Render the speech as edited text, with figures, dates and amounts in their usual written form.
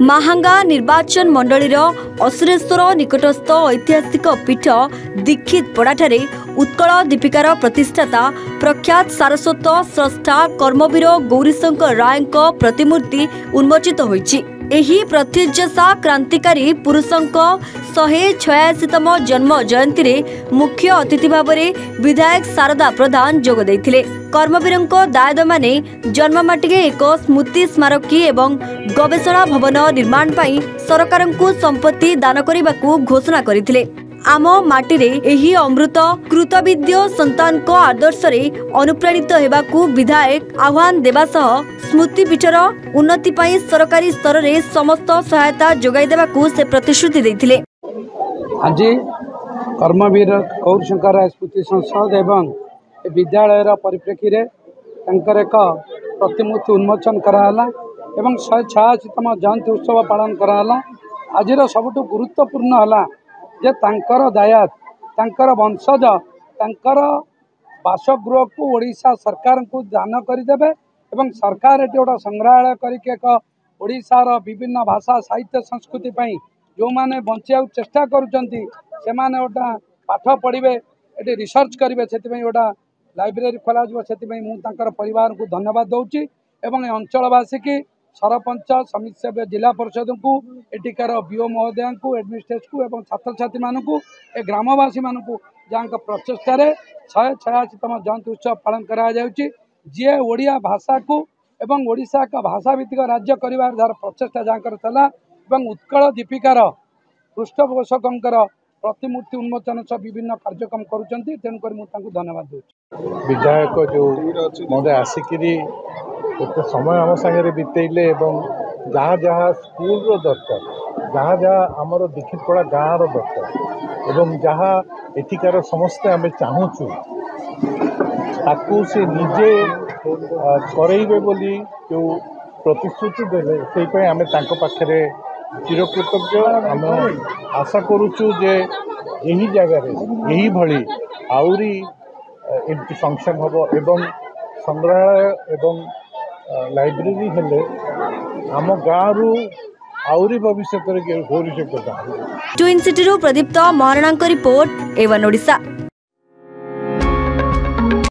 महांगा निर्वाचन मंडलीर असुरेश्वर निकटस्थ ऐतिहासिक पीठ दीक्षित पड़ाठारे उत्कल दीपिकार प्रतिष्ठाता प्रख्यात सारस्वत स्रष्टा कर्मवीर गौरीशंकर राय प्रतिमूर्ति उन्मोचित होईछि। एही प्रथिज्यसा क्रांतिकारी पुरुषंक 186तम जन्म जयंती रे मुख्य अतिथि भाव विधायक शारदा प्रधान जोग देथिले। कर्मवीरंको दायद माने जन्ममाटिके एक स्मृति स्मारकी एवं गवेषणा भवन निर्माण पाई सरकारंकु संपत्ति दान करिबाकू घोषणा करिथिले। आम माटीरे एही अमृत कृतविद्य संतान को आदर्श रे अनुप्राणित हेबाकू विधायक आह्वान देबा सह स्मृति पीठर उन्नति पाई सरकारी स्तर रे समस्त सहायता जोगाई देबाकू से प्रतिश्रुति देथिले। आज कर्मवीर गौरीशंकर राय स्मृति संसद एवं विद्यालय परिप्रेक्षी रे तंकर एक प्रतिमूर्ति उन्मोचन कराला एवं 186तम जयंती उत्सव पालन कराला। आज सबुठ गुरुत्वपूर्ण है जे तांकर दायात तांकर वंशज तांकर बासगृह को ओडिशा सरकार को दान करदेवे एवं सरकार ये गोटे संग्रहालय करके एक ओडिशार विभिन्न भाषा साहित्य संस्कृति जो माने बंचा चेष्टा करुँचे से गोटा पाठ पढ़े ये रिसर्च करेंगे से गोटा लाइब्रेरी खोल से परिवार को धन्यवाद दूची एवं अंचलवासी की सरपंच समिति सभ्य जिला परिषद को एटिकार बीओ महोदय को एडमिनिस्ट्रेट को एवं छात्र छात्री मानू ए ग्रामवासी मानू जहाँ प्रचेषार 186तम जयंती उत्सव पालन करा जी ओडिया भाषा को एवं ओडिशा का भाषा भित्तिक राज्य कर प्रचेषा जहाँ उत्कल दीपिकार पृष्ठपोषकों प्रतिमूर्ति उन्मोचन सह विभिन्न कार्यक्रम करुँच तेणुक धन्यवाद दूँ। विधायक जो महोदय आसिकी एत समय आम सागर बीतेले जहाँ जहाँ स्कूल दरकार जहाँ जहाँ आमर दीक्षित पड़ा गाँव दरकार एवं जहाँ एठिकार समस्ते आम चाहूँ ताकू से निजे करेबे बोली जो प्रतिश्रुति देले से आम पाखे चिरकृतज्ञ। आम आशा करुचु जे यही जगह यही भली आउरी एमती फंक्शन हम एवं संग्रहालय एवं लाइब्रेरी हेले आम गाँव आउरी भविष्य गौरीशंकर। ट्विन सिटी प्रदीप्त महाराणा रिपोर्ट एवन ओडिशा।